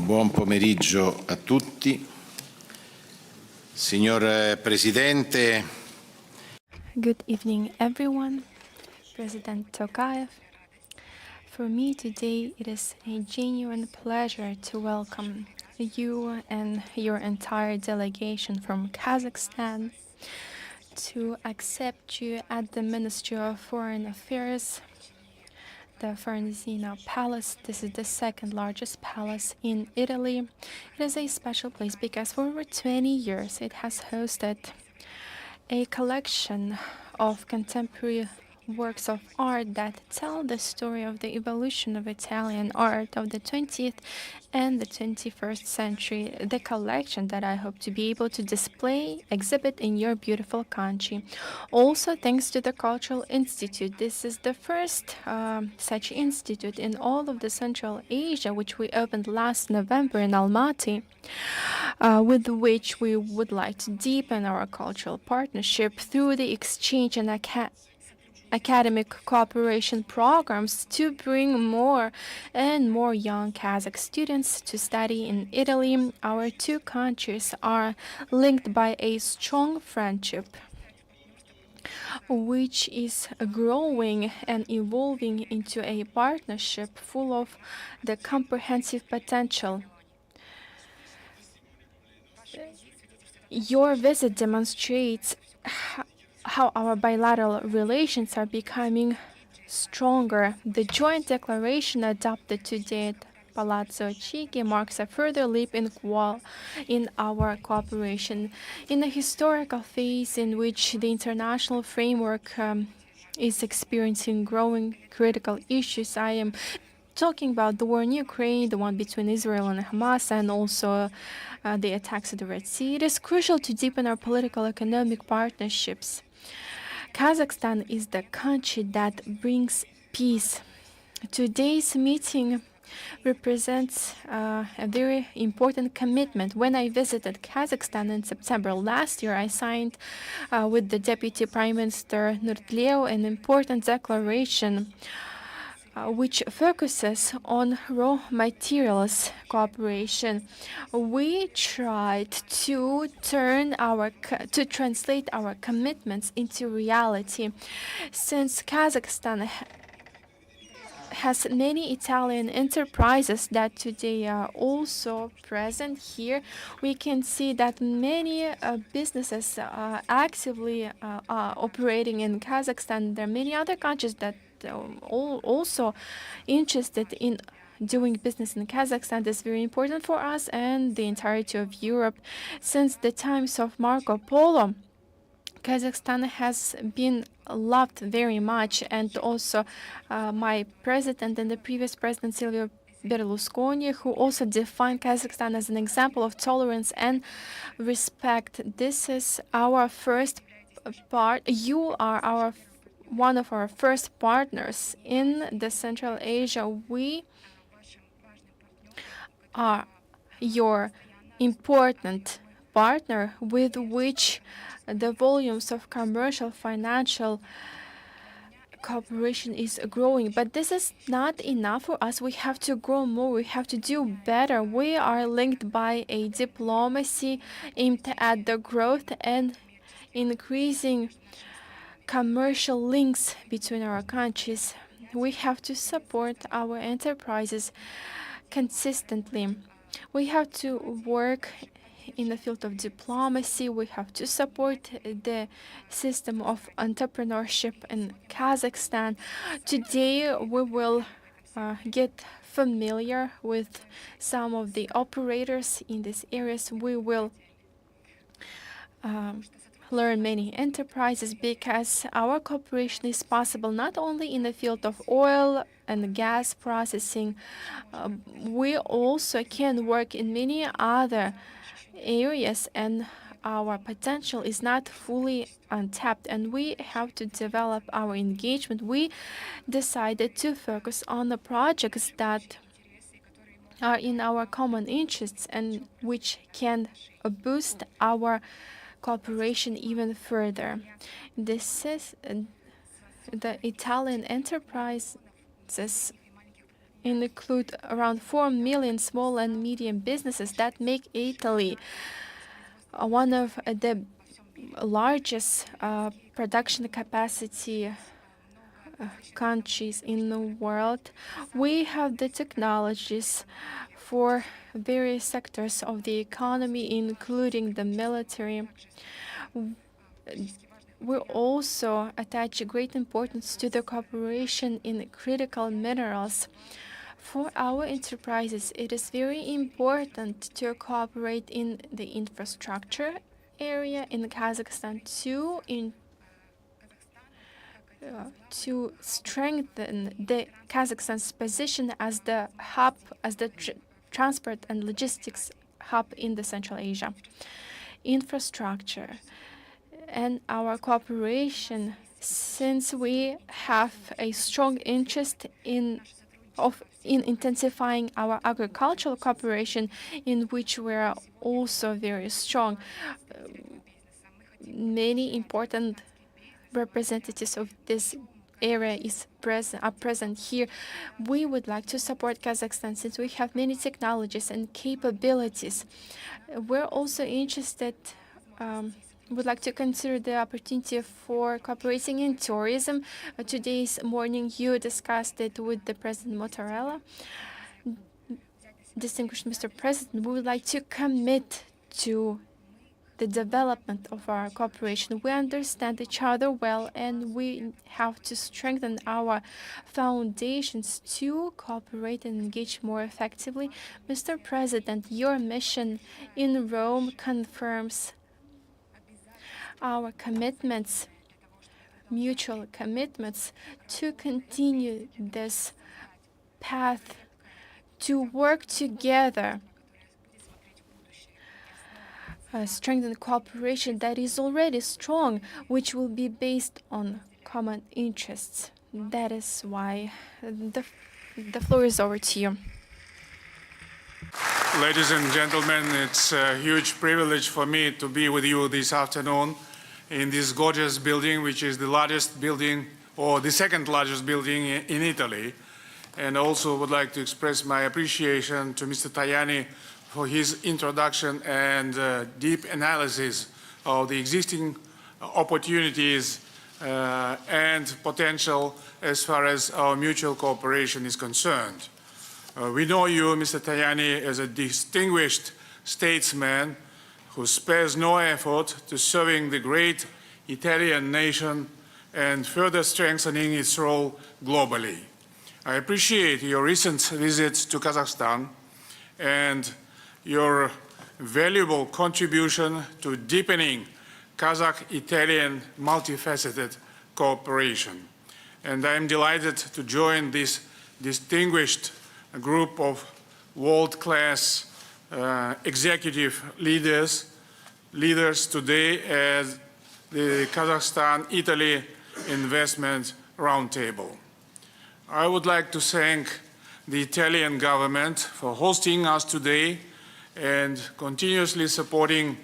Buon pomeriggio a tutti. Signor Presidente. Good evening, everyone. President Tokayev. For me today, it is a genuine pleasure to welcome you and your entire delegation from Kazakhstan, to accept you at the Ministry of Foreign Affairs, the Farnesina Palace. This is the second largest palace in Italy. It is a special place because for over 20 years it has hosted a collection of contemporary works of art that tell the story of the evolution of Italian art of the 20th and the 21st century. The collection that I hope to be able to display, exhibit in your beautiful country. Also, thanks to the Cultural Institute. This is the first such institute in all of the Central Asia, which we opened last November in Almaty. With which we would like to deepen our cultural partnership through the exchange and academic cooperation programs to bring more and more young Kazakh students to study in Italy. Our two countries are linked by a strong friendship, which is growing and evolving into a partnership full of the comprehensive potential. Your visit demonstrates how our bilateral relations are becoming stronger. The joint declaration adopted today at Palazzo Chigi marks a further leap in our cooperation. In a historical phase in which the international framework is experiencing growing critical issues, I am talking about the war in Ukraine, the one between Israel and Hamas, and also the attacks at the Red Sea. It is crucial to deepen our political economic partnerships. Kazakhstan is the country that brings peace. Today's meeting represents a very important commitment. When I visited Kazakhstan in September last year, I signed with the Deputy Prime Minister Nurtleo an important declaration which focuses on raw materials cooperation. We tried to translate our commitments into reality. Since Kazakhstan has many Italian enterprises that today are also present here, we can see that many businesses are actively operating in Kazakhstan. There are many other countries that also interested in doing business in Kazakhstan. This is very important for us and the entirety of Europe. Since the times of Marco Polo, Kazakhstan has been loved very much, and also my president and the previous president, Silvio Berlusconi, who also defined Kazakhstan as an example of tolerance and respect. This is our first part. You are one of our first partners in the Central Asia. We are your important partner with which the volumes of commercial financial cooperation is growing. But this is not enough for us. We have to grow more. We have to do better. We are linked by a diplomacy aimed at the growth and increasing commercial links between our countries. We have to support our enterprises consistently. We have to work in the field of diplomacy. We have to support the system of entrepreneurship in Kazakhstan. Today, we will get familiar with some of the operators in these areas. We will learn many enterprises because our cooperation is possible not only in the field of oil and gas processing. We also can work in many other areas, and our potential is not fully untapped, and we have to develop our engagement. We decided to focus on the projects that are in our common interests and which can boost our cooperation even further. This is the Italian enterprises include around 4 million small and medium businesses that make Italy one of the largest production capacity countries in the world. We have the technologies for various sectors of the economy, including the military. We also attach great importance to the cooperation in critical minerals. For our enterprises, it is very important to cooperate in the infrastructure area in Kazakhstan to strengthen the Kazakhstan's position as the hub, as the transport and logistics hub in the Central Asia. Infrastructure and our cooperation, since we have a strong interest in intensifying our agricultural cooperation, in which we are also very strong. Many important representatives of this area are present here. We would like to support Kazakhstan since we have many technologies and capabilities. We're also interested, would like to consider the opportunity for cooperating in tourism. Today's morning you discussed it with the President Mozzarella. Distinguished Mr. President, we would like to commit to the development of our cooperation. We understand each other well, and we have to strengthen our foundations to cooperate and engage more effectively. Mr. President, your mission in Rome confirms our commitments, mutual commitments, to continue this path, to work together, strengthen cooperation that is already strong, which will be based on common interests. That is why the floor is over to you. Ladies and gentlemen, it's a huge privilege for me to be with you this afternoon in this gorgeous building, which is the largest building, or the second largest building in Italy. And also would like to express my appreciation to Mr. Tajani for his introduction and deep analysis of the existing opportunities and potential as far as our mutual cooperation is concerned. We know you, Mr. Tajani, as a distinguished statesman who spares no effort to serving the great Italian nation and further strengthening its role globally. I appreciate your recent visit to Kazakhstan and your valuable contribution to deepening Kazakh-Italian multifaceted cooperation. And I am delighted to join this distinguished group of world-class executive leaders today at the Kazakhstan-Italy Investment Roundtable. I would like to thank the Italian government for hosting us today and continuously supporting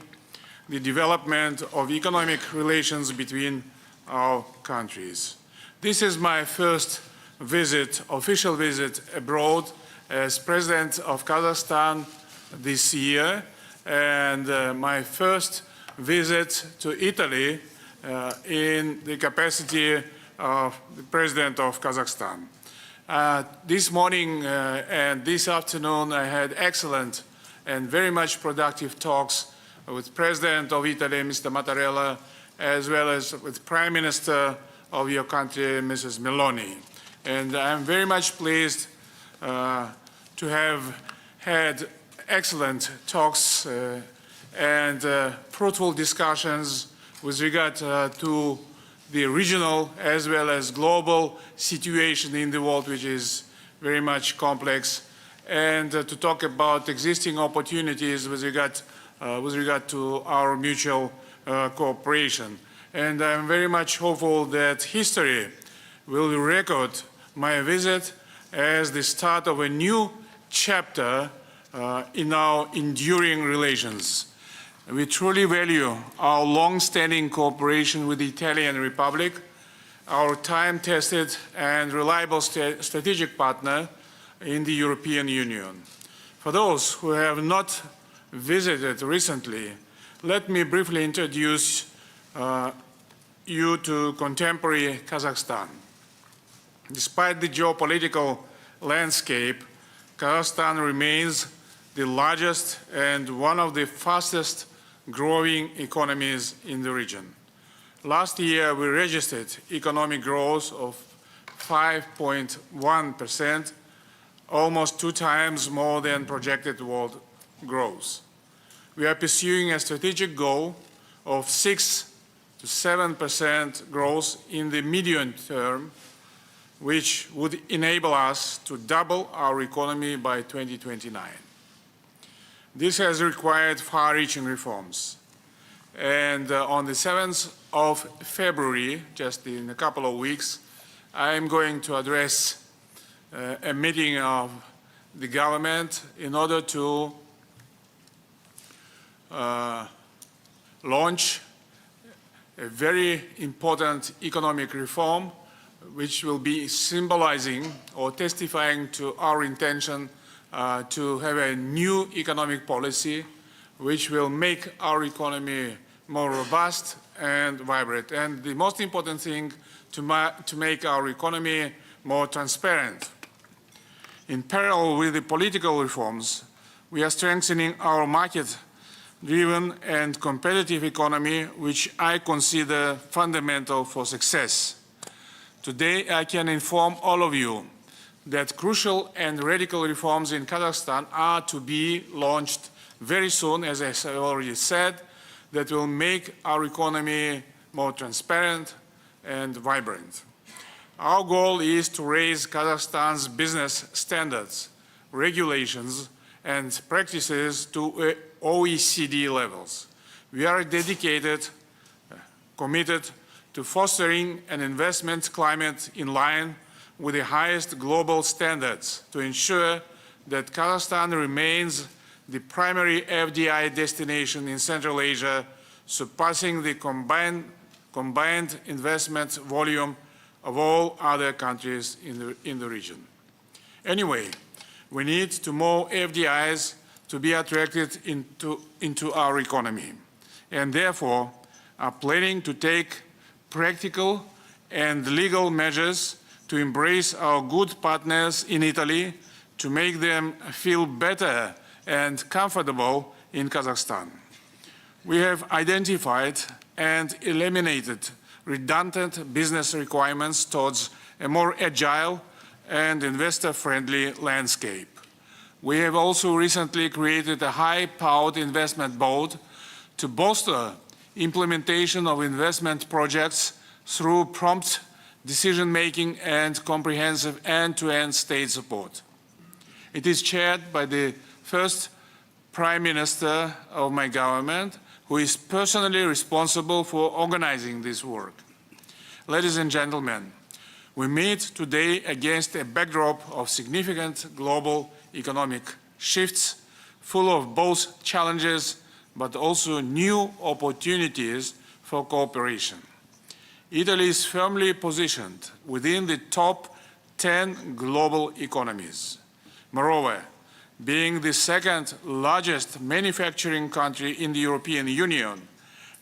the development of economic relations between our countries. This is my first visit, official visit abroad as President of Kazakhstan this year, and my first visit to Italy in the capacity of the President of Kazakhstan. This morning and this afternoon I had excellent and very much productive talks with President of Italy, Mr. Mattarella, as well as with Prime Minister of your country, Mrs. Meloni. And I'm very much pleased to have had excellent talks and fruitful discussions with regard to the regional as well as global situation in the world, which is very much complex, and to talk about existing opportunities with regard to our mutual cooperation. And I'm very much hopeful that history will record my visit as the start of a new chapter in our enduring relations. We truly value our long-standing cooperation with the Italian Republic, our time-tested and reliable strategic partner, in the European Union. For those who have not visited recently, let me briefly introduce you to contemporary Kazakhstan. Despite the geopolitical landscape, Kazakhstan remains the largest and one of the fastest growing economies in the region. Last year, we registered economic growth of 5.1%, almost 2 times more than projected world growth. We are pursuing a strategic goal of 6 to 7% growth in the medium term, which would enable us to double our economy by 2029. This has required far-reaching reforms. And on the 7th of February, just in a couple of weeks, I am going to address a meeting of the government in order to launch a very important economic reform which will be symbolizing or testifying to our intention to have a new economic policy which will make our economy more robust and vibrant. And the most important thing, to make our economy more transparent. In parallel with the political reforms, we are strengthening our market-driven and competitive economy, which I consider fundamental for success. Today, I can inform all of you that crucial and radical reforms in Kazakhstan are to be launched very soon, as I have already said, that will make our economy more transparent and vibrant. Our goal is to raise Kazakhstan's business standards, regulations, and practices to OECD levels. We are dedicated, committed to fostering an investment climate in line with the highest global standards to ensure that Kazakhstan remains the primary FDI destination in Central Asia, surpassing the combined investment volume of all other countries in the region. Anyway, we need to more FDIs to be attracted into our economy, and therefore are planning to take practical and legal measures to embrace our good partners in Italy, to make them feel better and comfortable in Kazakhstan. We have identified and eliminated redundant business requirements towards a more agile and investor-friendly landscape. We have also recently created a high-powered investment board to bolster implementation of investment projects through prompt decision-making and comprehensive end-to-end state support. It is chaired by the first Prime Minister of my government, who is personally responsible for organizing this work. Ladies and gentlemen, we meet today against a backdrop of significant global economic shifts, full of both challenges but also new opportunities for cooperation. Italy is firmly positioned within the top 10 global economies. Moreover, being the second largest manufacturing country in the European Union,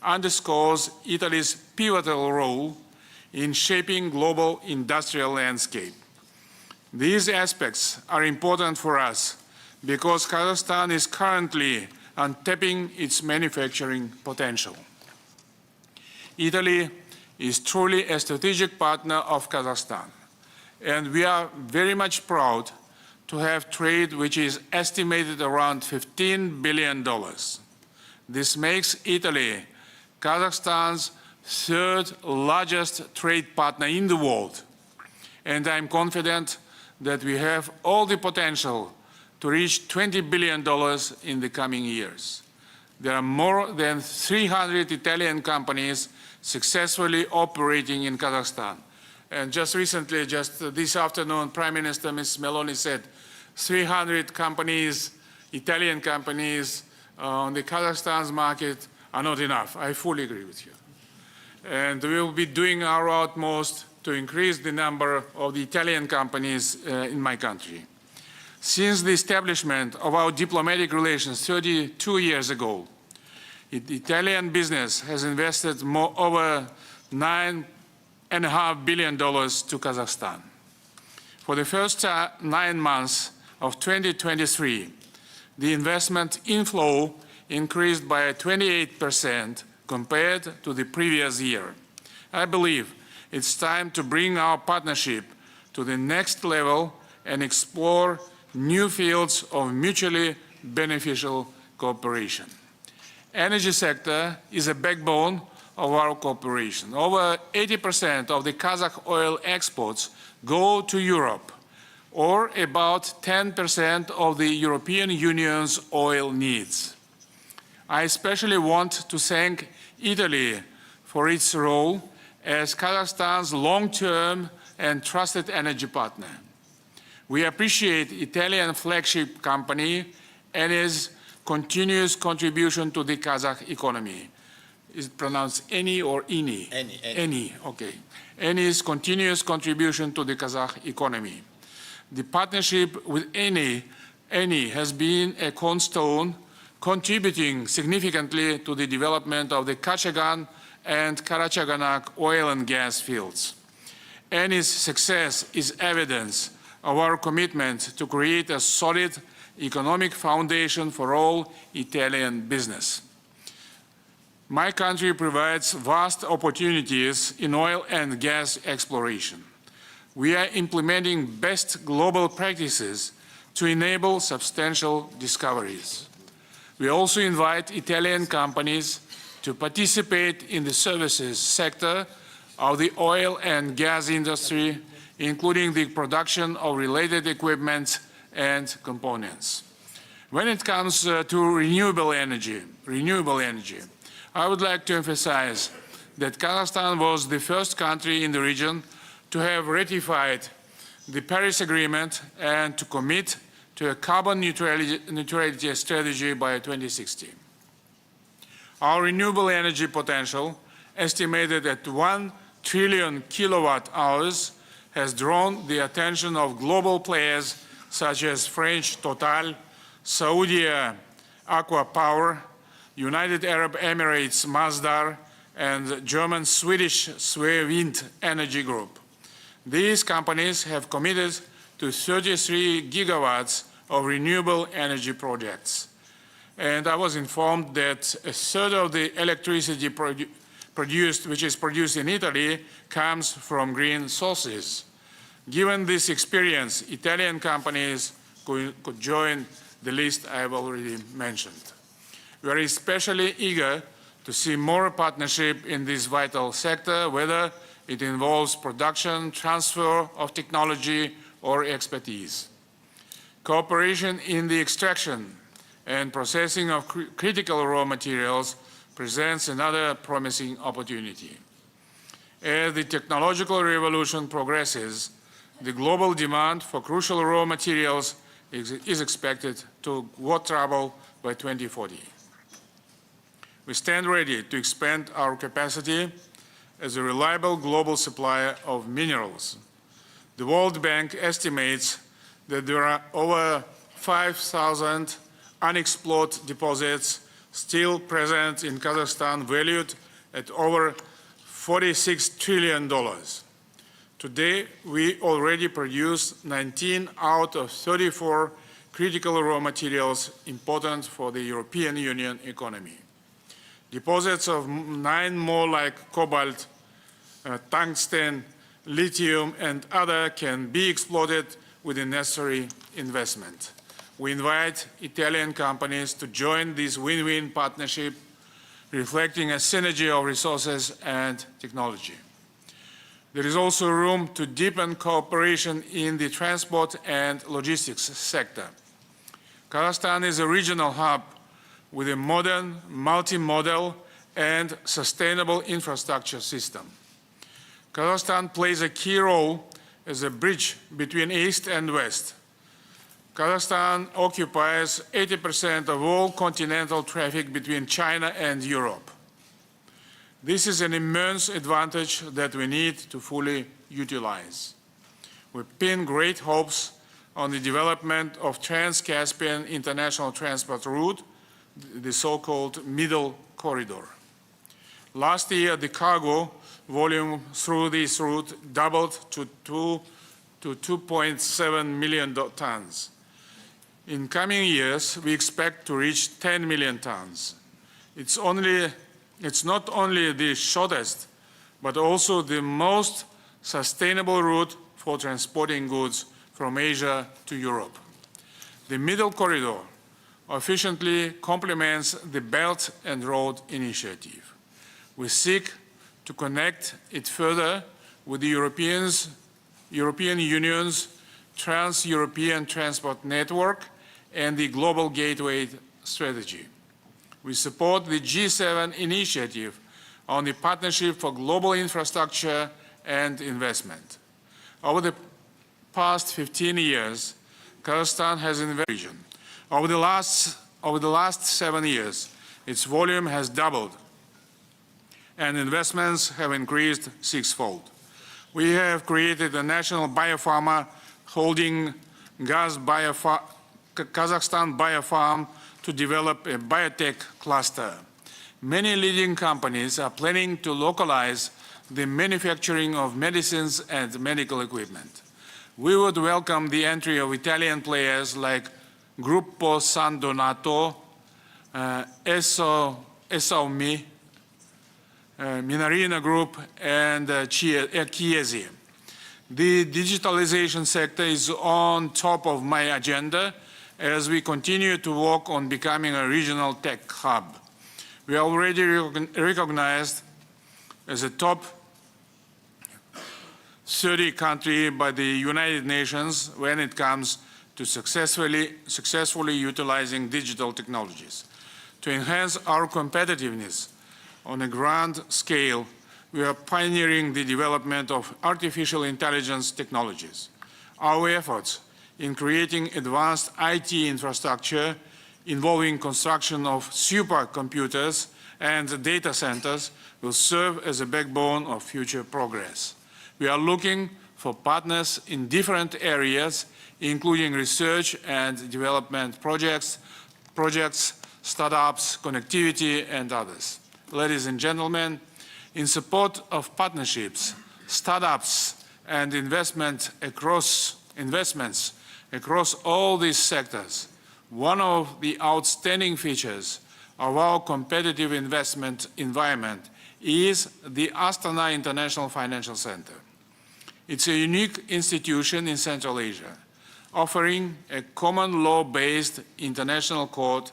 underscores Italy's pivotal role in shaping global industrial landscape. These aspects are important for us because Kazakhstan is currently untapping its manufacturing potential. Italy is truly a strategic partner of Kazakhstan, and we are very much proud to have trade which is estimated around $15 billion. This makes Italy Kazakhstan's third largest trade partner in the world, and I'm confident that we have all the potential to reach $20 billion in the coming years. There are more than 300 Italian companies successfully operating in Kazakhstan. And just recently, just this afternoon, Prime Minister Ms. Meloni said 300 companies, Italian companies, on the Kazakhstan's market are not enough. I fully agree with you. And we will be doing our utmost to increase the number of the Italian companies in my country. Since the establishment of our diplomatic relations 32 years ago, Italian business has invested over $9.5 billion to Kazakhstan. For the first 9 months of 2023, the investment inflow increased by 28% compared to the previous year. I believe it's time to bring our partnership to the next level and explore new fields of mutually beneficial cooperation. Energy sector is a backbone of our cooperation. Over 80% of the Kazakh oil exports go to Europe, or about 10% of the European Union's oil needs. I especially want to thank Italy for its role as Kazakhstan's long-term and trusted energy partner. We appreciate Italian flagship company Eni's continuous contribution to the Kazakh economy. Is it pronounced Eni or Ini? Eni. Eni, okay. Eni's continuous contribution to the Kazakh economy. The partnership with Eni has been a cornerstone, contributing significantly to the development of the Kashagan and Karachaganak oil and gas fields. Eni's success is evidence of our commitment to create a solid economic foundation for all Italian business. My country provides vast opportunities in oil and gas exploration. We are implementing best global practices to enable substantial discoveries. We also invite Italian companies to participate in the services sector of the oil and gas industry, including the production of related equipment and components. When it comes to renewable energy, I would like to emphasize that Kazakhstan was the first country in the region to have ratified the Paris Agreement and to commit to a carbon neutrality strategy by 2060. Our renewable energy potential, estimated at 1 trillion kilowatt hours, has drawn the attention of global players such as French Total, Saudi Aqua Power, United Arab Emirates Masdar, and German-Swedish Svea Wind Energy Group. These companies have committed to 33 gigawatts of renewable energy projects. And I was informed that a third of the electricity which is produced in Italy comes from green sources. Given this experience, Italian companies could join the list I have already mentioned. We are especially eager to see more partnership in this vital sector, whether it involves production, transfer of technology, or expertise. Cooperation in the extraction and processing of critical raw materials presents another promising opportunity. As the technological revolution progresses, the global demand for crucial raw materials is expected to quadruple by 2040. We stand ready to expand our capacity as a reliable global supplier of minerals. The World Bank estimates that there are over 5,000 unexplored deposits still present in Kazakhstan, valued at over $46 trillion. Today, we already produce 19 out of 34 critical raw materials important for the European Union economy. Deposits of 9 more like cobalt, tungsten, lithium, and other can be exploited with the necessary investment. We invite Italian companies to join this win-win partnership, reflecting a synergy of resources and technology. There is also room to deepen cooperation in the transport and logistics sector. Kazakhstan is a regional hub with a modern, multimodal, and sustainable infrastructure system. Kazakhstan plays a key role as a bridge between East and West. Kazakhstan occupies 80% of all continental traffic between China and Europe. This is an immense advantage that we need to fully utilize. We pin great hopes on the development of Trans-Caspian International Transport Route, the so-called Middle Corridor. Last year, the cargo volume through this route doubled to 2.7 million tons. In coming years, we expect to reach 10 million tons. It's not only the shortest, but also the most sustainable route for transporting goods from Asia to Europe. The Middle Corridor efficiently complements the Belt and Road Initiative. We seek to connect it further with the European Union's Trans-European Transport Network and the Global Gateway Strategy. We support the G7 initiative on the Partnership for Global Infrastructure and Investment. Over the past 15 years, Kazakhstan has invested in the region. Over the last 7 years, its volume has doubled and investments have increased sixfold. We have created a national biopharma holding Kazakhstan Biofarm to develop a biotech cluster. Many leading companies are planning to localize the manufacturing of medicines and medical equipment. We would welcome the entry of Italian players like Gruppo San Donato, Esaumi, Minarina Group, and Chiesi. The digitalization sector is on top of my agenda as we continue to work on becoming a regional tech hub. We are already recognized as a top 30 country by the United Nations when it comes to successfully utilizing digital technologies. To enhance our competitiveness on a grand scale, we are pioneering the development of artificial intelligence technologies. Our efforts in creating advanced IT infrastructure involving construction of supercomputers and data centers will serve as a backbone of future progress. We are looking for partners in different areas, including research and development projects, startups, connectivity, and others. Ladies and gentlemen, in support of partnerships, startups, and investments across all these sectors, one of the outstanding features of our competitive investment environment is the Astana International Financial Center. It's a unique institution in Central Asia, offering a common law-based international court,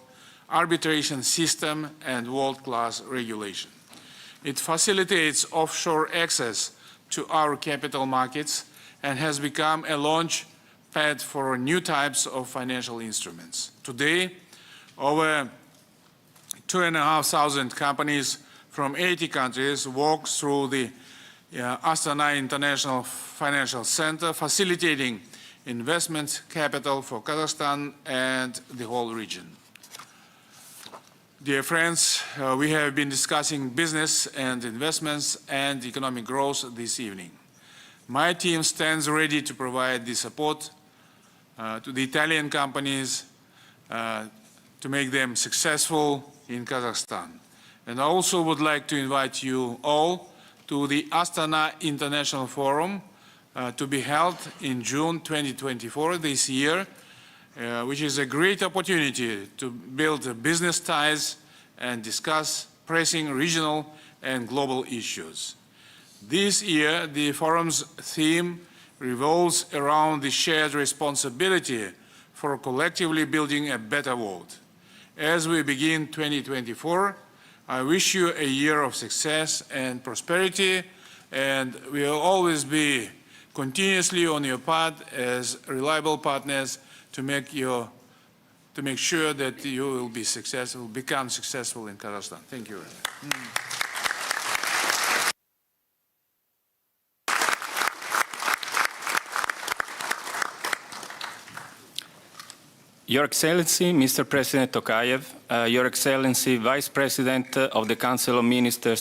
arbitration system, and world-class regulation. It facilitates offshore access to our capital markets and has become a launch pad for new types of financial instruments. Today, over 2,500 companies from 80 countries walk through the Astana International Financial Center, facilitating investment capital for Kazakhstan and the whole region. Dear friends, we have been discussing business and investments and economic growth this evening. My team stands ready to provide the support to the Italian companies to make them successful in Kazakhstan. And I also would like to invite you all to the Astana International Forum to be held in June 2024 this year, which is a great opportunity to build business ties and discuss pressing regional and global issues. This year, the forum's theme revolves around the shared responsibility for collectively building a better world. As we begin 2024, I wish you a year of success and prosperity, and we will always be continuously on your path as reliable partners to make sure that you will be successful, become successful in Kazakhstan. Thank you very much. Your Excellency, Mr. President Tokayev, Your Excellency, Vice President of the Council of Ministers,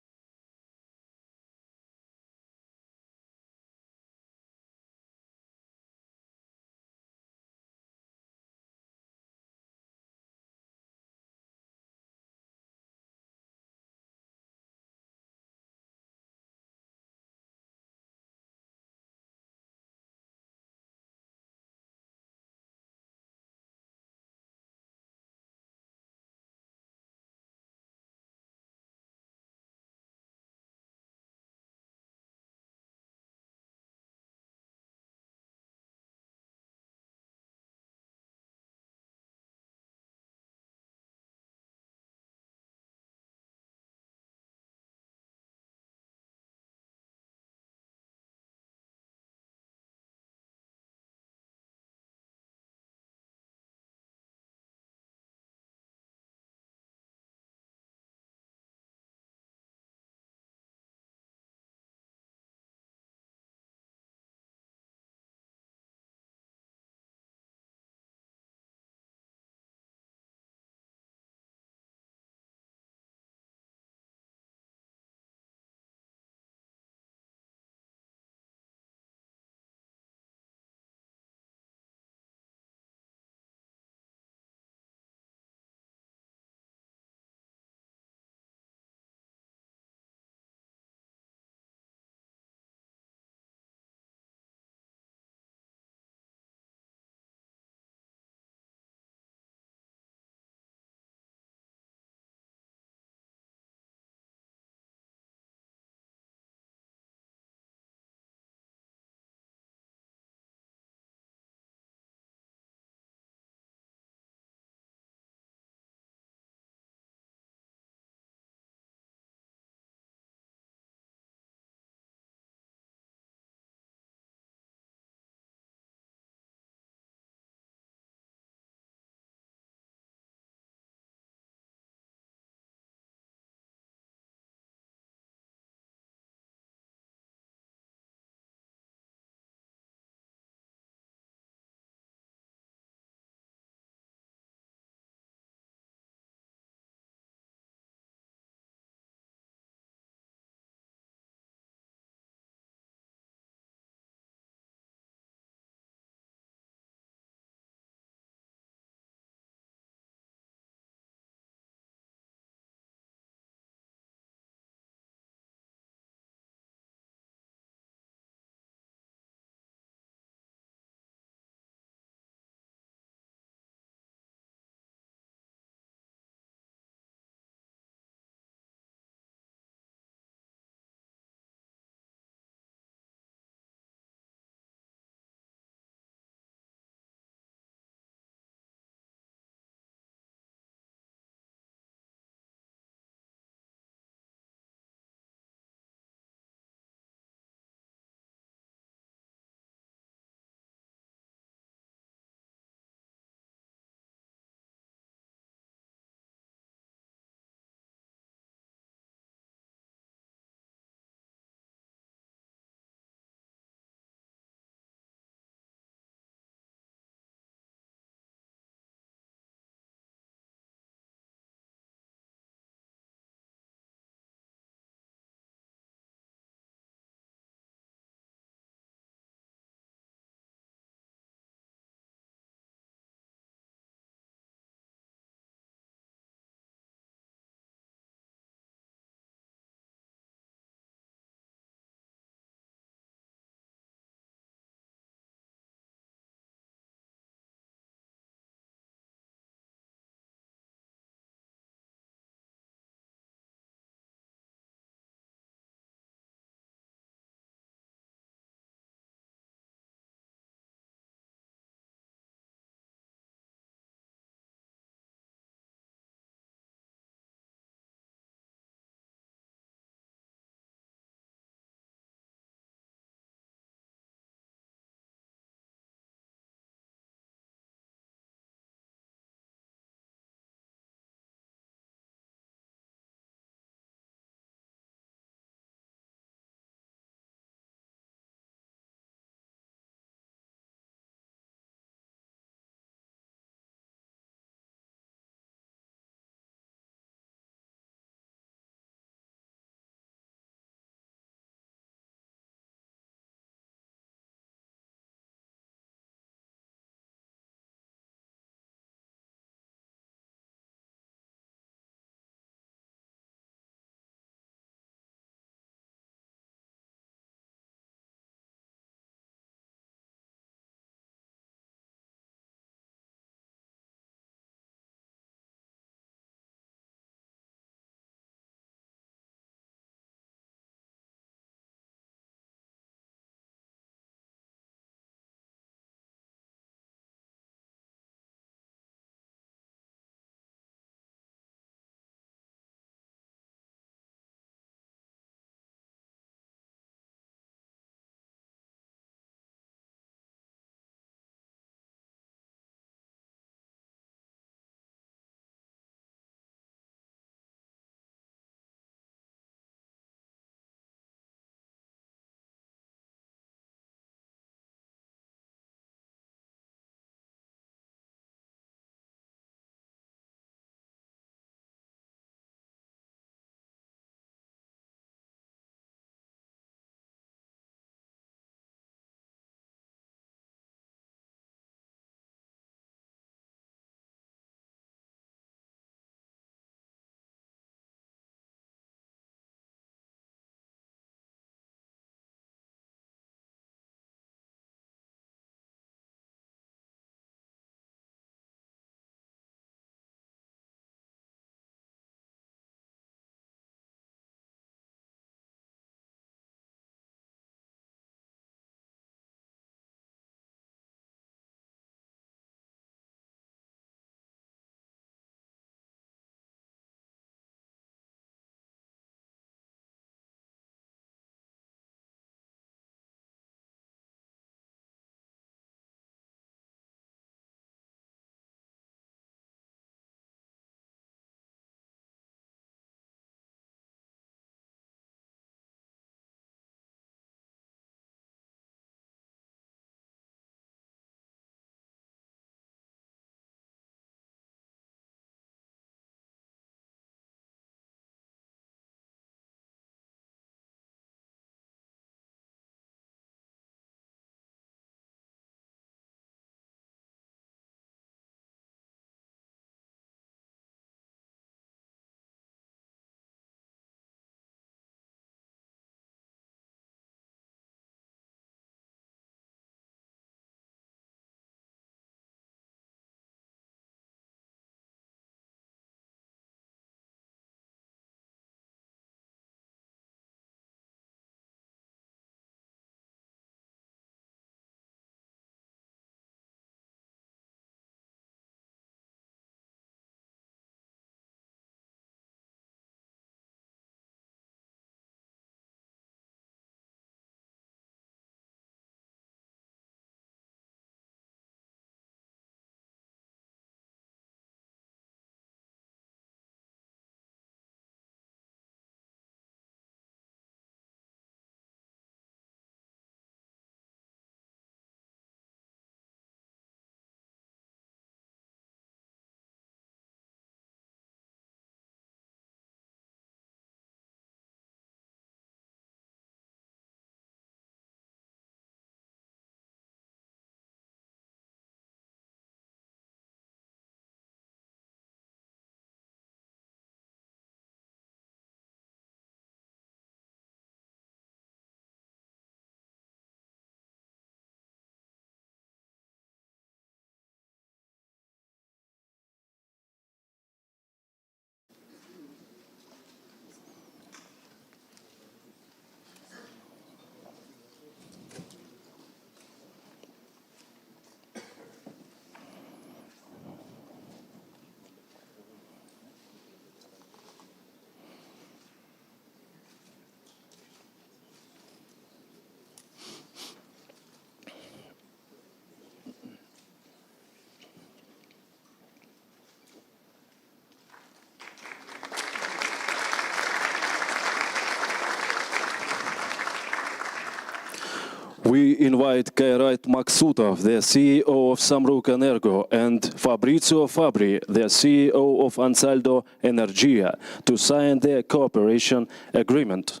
We invite Kairat Maksutov, the CEO of Samruk Energo, and Fabrizio Fabri, the CEO of Ansaldo Energia, to sign the cooperation agreement.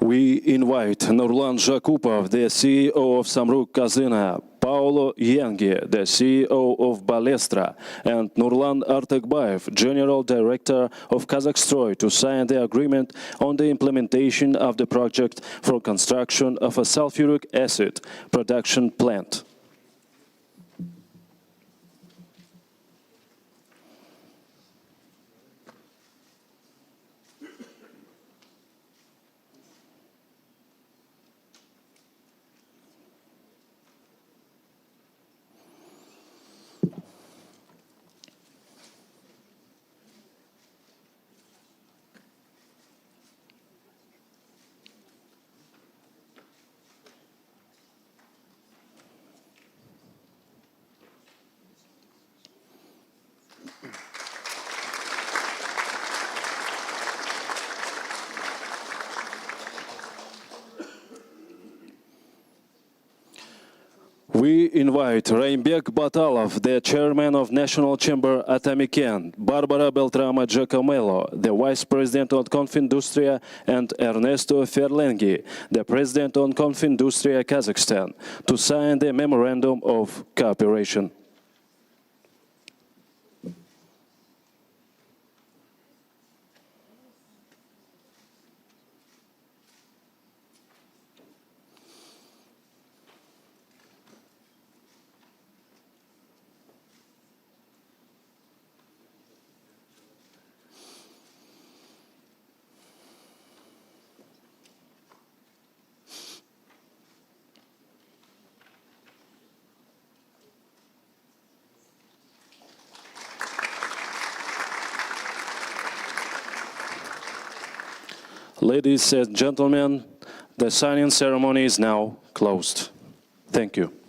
We invite Nurlan Jakupov, the CEO of Samruk-Kazyna, Paolo Yengi, the CEO of Balestra, and Nurlan Artekbayev, General Director of Kazakhstan, to sign the agreement on the implementation of the project for construction of a sulfuric acid production plant. We invite Raimbek Batalov, the Chairman of National Chamber Atomican, Barbara Beltrama Giacomello, the Vice President on Confindustria, and Ernesto Ferlenghi, the President on Confindustria Kazakhstan, to sign the Memorandum of Cooperation. Ladies and gentlemen, the signing ceremony is now closed. Thank you.